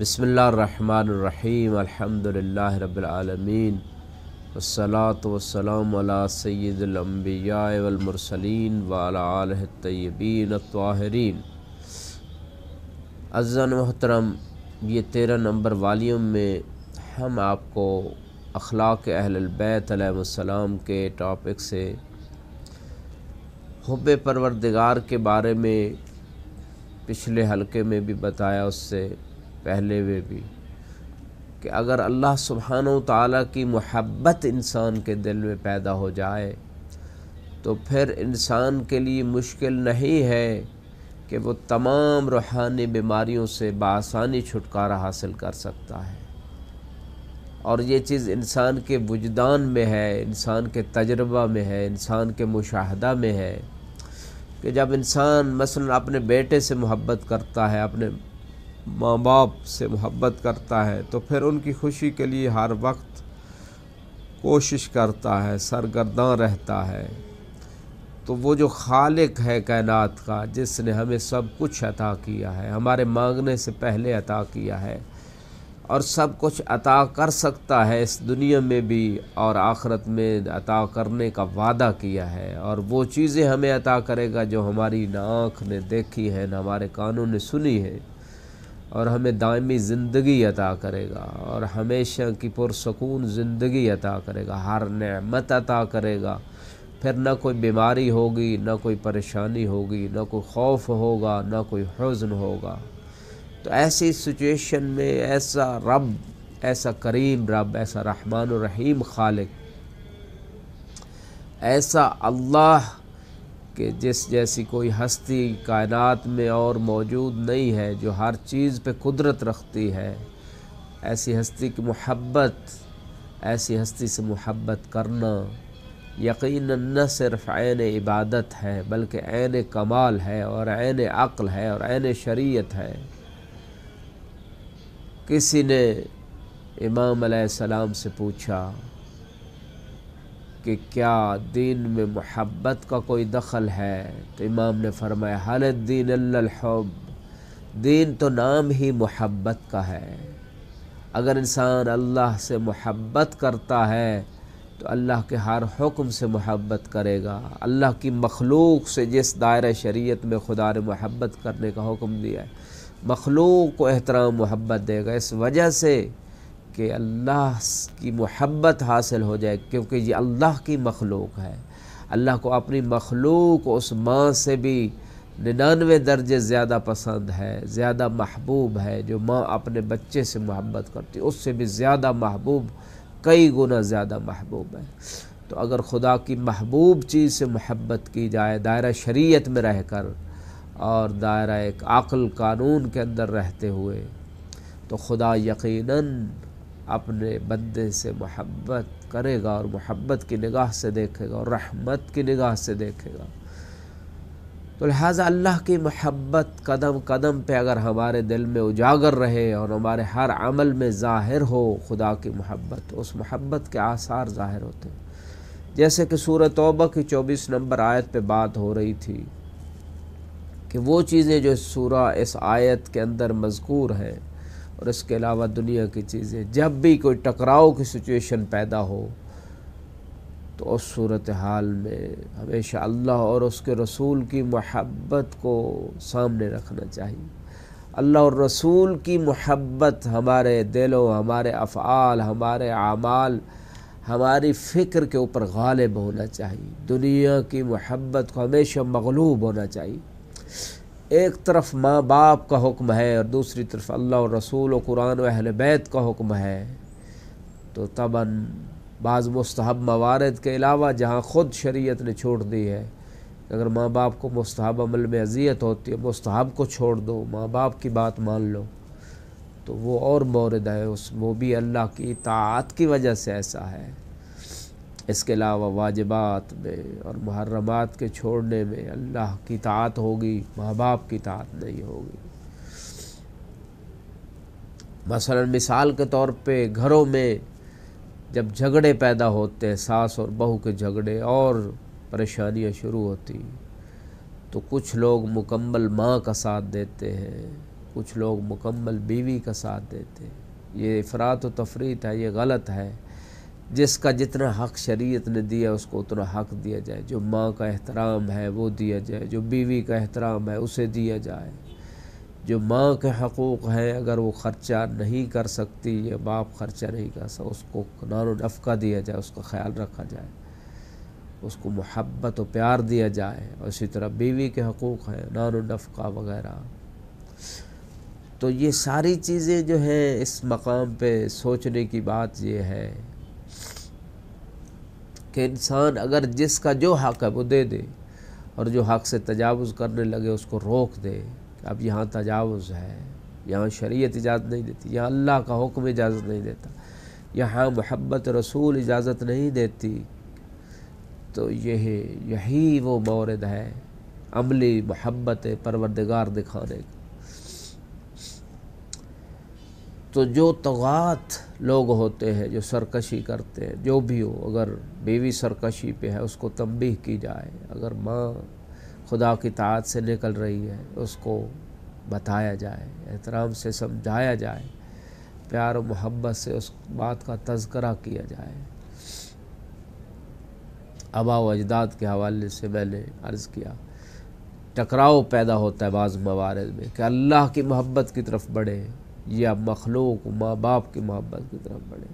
بسم اللہ الرحمن الرحیم الحمدللہ رب العالمین والصلاة والسلام علی سید الانبیاء والمرسلین وعلی آلہ الطیبین الطاہرین۔ عزیزان محترم، یہ 13 نمبر والیوم میں ہم آپ کو اخلاق اہل البیت علیہ السلام کے ٹاپک سے حب پروردگار کے بارے میں پچھلے حلقے میں بھی بتایا، اس سے پہلے میں بھی، کہ اگر اللہ سبحانہ و تعالیٰ کی محبت انسان کے دل میں پیدا ہو جائے تو پھر انسان کے لیے مشکل نہیں ہے کہ وہ تمام روحانی بیماریوں سے بآسانی چھٹکارا حاصل کر سکتا ہے۔ اور یہ چیز انسان کے وجدان میں ہے، انسان کے تجربہ میں ہے، انسان کے مشاہدہ میں ہے کہ جب انسان مثلا اپنے بیٹے سے محبت کرتا ہے، اپنے ماں باپ سے محبت کرتا ہے، تو پھر ان کی خوشی کے لیے ہر وقت کوشش کرتا ہے، سرگرداں رہتا ہے۔ تو وہ جو خالق ہے کائنات کا، جس نے ہمیں سب کچھ عطا کیا ہے، ہمارے مانگنے سے پہلے عطا کیا ہے، اور سب کچھ عطا کر سکتا ہے اس دنیا میں بھی اور آخرت میں عطا کرنے کا وعدہ کیا ہے، اور وہ چیزیں ہمیں عطا کرے گا جو ہماری نہ آنکھ نے دیکھی ہے، نہ ہمارے کانوں نے سنی ہے، اور ہمیں دائمی زندگی عطا کرے گا اور ہمیشہ کی پرسکون زندگی عطا کرے گا، ہر نعمت عطا کرے گا۔ پھر نہ کوئی بیماری ہوگی، نہ کوئی پریشانی ہوگی، نہ کوئی خوف ہوگا، نہ کوئی حزن ہوگا۔ تو ایسی سچویشن میں ایسا رب، ایسا کریم رب، ایسا رحمان الرحیم خالق، ایسا اللہ کہ جس جیسی کوئی ہستی کائنات میں اور موجود نہیں ہے، جو ہر چیز پہ قدرت رکھتی ہے، ایسی ہستی کی محبت، ایسی ہستی سے محبت کرنا یقیناً نہ صرف عین عبادت ہے بلکہ عین کمال ہے اور عین عقل ہے اور عین شریعت ہے۔ کسی نے امام علیہ السلام سے پوچھا کہ کیا دین میں محبت کا کوئی دخل ہے؟ تو امام نے فرمایا حل الدین الا الحب، دین تو نام ہی محبت کا ہے۔ اگر انسان اللہ سے محبت کرتا ہے تو اللہ کے ہر حکم سے محبت کرے گا۔ اللہ کی مخلوق سے جس دائرہ شریعت میں خدا نے محبت کرنے کا حکم دیا ہے، مخلوق کو احترام محبت دے گا، اس وجہ سے کہ اللہ کی محبت حاصل ہو جائے، کیونکہ یہ اللہ کی مخلوق ہے۔ اللہ کو اپنی مخلوق اس ماں سے بھی 99 درجے زیادہ پسند ہے، زیادہ محبوب ہے۔ جو ماں اپنے بچے سے محبت کرتی ہے، اس سے بھی زیادہ محبوب، کئی گنا زیادہ محبوب ہے۔ تو اگر خدا کی محبوب چیز سے محبت کی جائے دائرہ شریعت میں رہ کر اور دائرہ ایک عقل قانون کے اندر رہتے ہوئے، تو خدا یقیناً اپنے بندے سے محبت کرے گا اور محبت کی نگاہ سے دیکھے گا اور رحمت کی نگاہ سے دیکھے گا۔ تو لہٰذا اللہ کی محبت قدم قدم پہ اگر ہمارے دل میں اجاگر رہے اور ہمارے ہر عمل میں ظاہر ہو خدا کی محبت، اس محبت کے آثار ظاہر ہوتے ہیں۔ جیسے کہ سورہ توبہ کی 24 نمبر آیت پہ بات ہو رہی تھی کہ وہ چیزیں جو اس آیت کے اندر مذکور ہیں اور اس کے علاوہ دنیا کی چیزیں، جب بھی کوئی ٹکراؤ کی سچویشن پیدا ہو تو اس صورتحال میں ہمیشہ اللہ اور اس کے رسول کی محبت کو سامنے رکھنا چاہیے۔ اللہ اور رسول کی محبت ہمارے دلوں، ہمارے افعال، ہمارے اعمال، ہماری فکر کے اوپر غالب ہونا چاہیے۔ دنیا کی محبت کو ہمیشہ مغلوب ہونا چاہیے۔ ایک طرف ماں باپ کا حکم ہے اور دوسری طرف اللہ اور رسول و قرآن و اہل بیت کا حکم ہے، تو طبعاً بعض مستحب موارد کے علاوہ جہاں خود شریعت نے چھوڑ دی ہے کہ اگر ماں باپ کو مستحب عمل میں اذیت ہوتی ہے، مستحب کو چھوڑ دو، ماں باپ کی بات مان لو، تو وہ اور مورد ہے، وہ بھی اللہ کی اطاعت کی وجہ سے ایسا ہے۔ اس کے علاوہ واجبات میں اور محرمات کے چھوڑنے میں اللہ کی اطاعت ہوگی، ماں باپ کی اطاعت نہیں ہوگی۔ مثلا مثال کے طور پہ گھروں میں جب جھگڑے پیدا ہوتے ہیں، ساس اور بہو کے جھگڑے اور پریشانیاں شروع ہوتی، تو کچھ لوگ مکمل ماں کا ساتھ دیتے ہیں، کچھ لوگ مکمل بیوی کا ساتھ دیتے. یہ افراط و تفریط ہے، یہ غلط ہے. جس کا جتنا حق شریعت نے دیا اس کو اتنا حق دیا جائے. جو ماں کا احترام ہے وہ دیا جائے، جو بیوی کا احترام ہے اسے دیا جائے. جو ماں کے حقوق ہیں اگر وہ خرچہ نہیں کر سکتی یا باپ خرچہ نہیں کر سکتا اس کو نان و نفقہ دیا جائے، اس کا خیال رکھا جائے، اس کو محبت و پیار دیا جائے. اور اسی طرح بیوی کے حقوق ہیں، نان و نفقہ وغیرہ. تو یہ ساری چیزیں جو ہیں اس مقام پہ سوچنے کی بات یہ ہے کہ انسان اگر جس کا جو حق ہے وہ دے دے، اور جو حق سے تجاوز کرنے لگے اس کو روک دے کہ اب یہاں تجاوز ہے، یہاں شریعت اجازت نہیں دیتی، یہاں اللہ کا حکم اجازت نہیں دیتا، یہاں محبت رسول اجازت نہیں دیتی. تو یہی وہ مورد ہے عملی محبت پروردگار دکھانے کا. تو جو طغات لوگ ہوتے ہیں جو سرکشی کرتے ہیں، جو بھی ہو، اگر بیوی سرکشی پہ ہے اس کو تنبیہ کی جائے، اگر ماں خدا کی طاعت سے نکل رہی ہے اس کو بتایا جائے، احترام سے سمجھایا جائے، پیار و محبت سے اس بات کا تذکرہ کیا جائے. آباء و اجداد کے حوالے سے میں نے عرض کیا ٹکراؤ پیدا ہوتا ہے بعض موارد میں کہ اللہ کی محبت کی طرف بڑھے یا مخلوق ماں باپ کی محبت کی طرف بڑھے.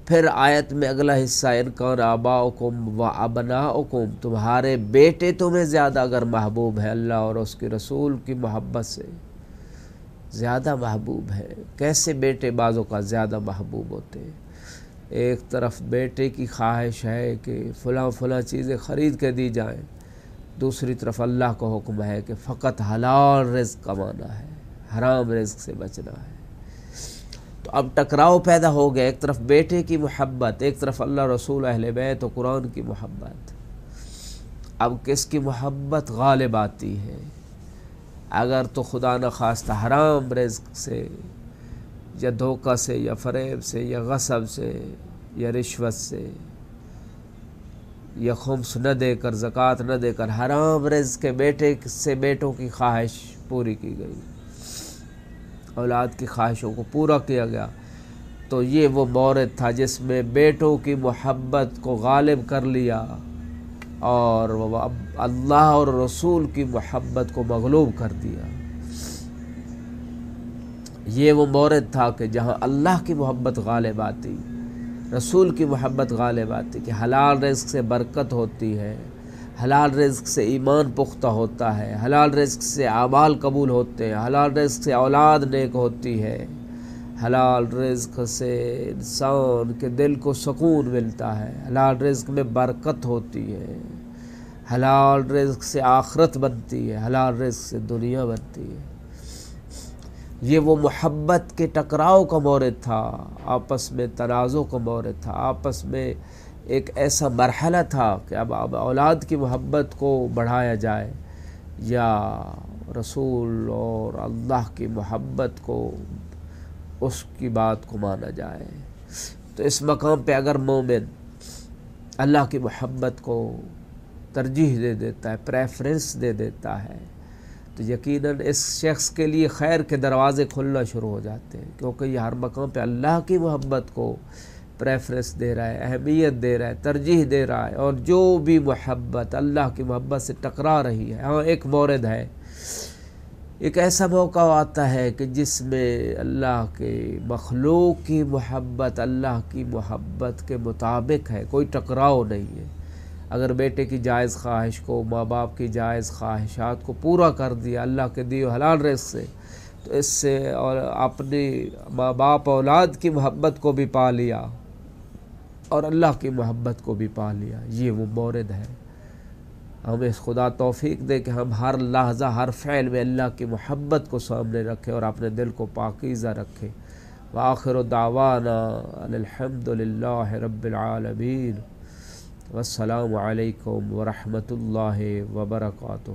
پھر آیت میں اگلا حصہ ان کان آباؤکم و ابناؤکم، تمہارے بیٹے تمہیں زیادہ اگر محبوب ہے اللہ اور اس کے رسول کی محبت سے زیادہ محبوب ہے. کیسے بیٹے بعضوں کا زیادہ محبوب ہوتے ہیں؟ ایک طرف بیٹے کی خواہش ہے کہ فلاں فلاں چیزیں خرید کے دی جائیں، دوسری طرف اللہ کا حکم ہے کہ فقط حلال رزق کمانا ہے، حرام رزق سے بچنا ہے. تو اب ٹکراؤ پیدا ہو گیا، ایک طرف بیٹے کی محبت، ایک طرف اللہ رسول اہل بیت و قرآن کی محبت. اب کس کی محبت غالب آتی ہے؟ اگر تو خدا نخواستہ حرام رزق سے یا دھوکہ سے یا فریب سے یا غصب سے یا رشوت سے یا خمس نہ دے کر زکوٰۃ نہ دے کر حرام رزق کے بیٹے سے بیٹوں کی خواہش پوری کی گئی، اولاد کی خواہشوں کو پورا کیا گیا، تو یہ وہ مورد تھا جس میں بیٹوں کی محبت کو غالب کر لیا اور اللہ اور رسول کی محبت کو مغلوب کر دیا. یہ وہ مورد تھا کہ جہاں اللہ کی محبت غالب آتی، رسول کی محبت غالب آتی کہ حلال رزق سے برکت ہوتی ہے، حلال رزق سے ایمان پختہ ہوتا ہے، حلال رزق سے اعمال قبول ہوتے ہیں، حلال رزق سے اولاد نیک ہوتی ہے، حلال رزق سے انسان کے دل کو سکون ملتا ہے، حلال رزق میں برکت ہوتی ہے، حلال رزق سے آخرت بنتی ہے، حلال رزق سے دنیا بنتی ہے. یہ وہ محبت کے ٹکراؤ کا مورد تھا، آپس میں تنازع کا مورد تھا، آپس میں ایک ایسا مرحلہ تھا کہ اب اولاد کی محبت کو بڑھایا جائے یا رسول اور اللہ کی محبت کو، اس کی بات کو مانا جائے. تو اس مقام پہ اگر مومن اللہ کی محبت کو ترجیح دے دیتا ہے، پریفرنس دے دیتا ہے، تو یقیناً اس شخص کے لیے خیر کے دروازے کھلنا شروع ہو جاتے ہیں، کیونکہ یہ ہر مقام پہ اللہ کی محبت کو پریفرنس دے رہا ہے، اہمیت دے رہا ہے، ترجیح دے رہا ہے. اور جو بھی محبت اللہ کی محبت سے ٹکرا رہی ہے، ہاں ایک مورد ہے، ایک ایسا موقع آتا ہے کہ جس میں اللہ کے مخلوق کی محبت اللہ کی محبت کے مطابق ہے، کوئی ٹکراؤ نہیں ہے. اگر بیٹے کی جائز خواہش کو، ماں باپ کی جائز خواہشات کو پورا کر دیا اللہ کے دیے حلال رزق سے، تو اس سے اور اپنی ماں باپ اولاد کی محبت کو بھی پا لیا اور اللہ کی محبت کو بھی پا لیا. یہ وہ مورد ہے. ہمیں خدا توفیق دے کہ ہم ہر لحظہ ہر فعل میں اللہ کی محبت کو سامنے رکھیں اور اپنے دل کو پاکیزہ رکھیں. وآخر دعوانا الحمد للہ رب العالمین. والسلام علیکم ورحمۃ اللہ وبرکاتہ.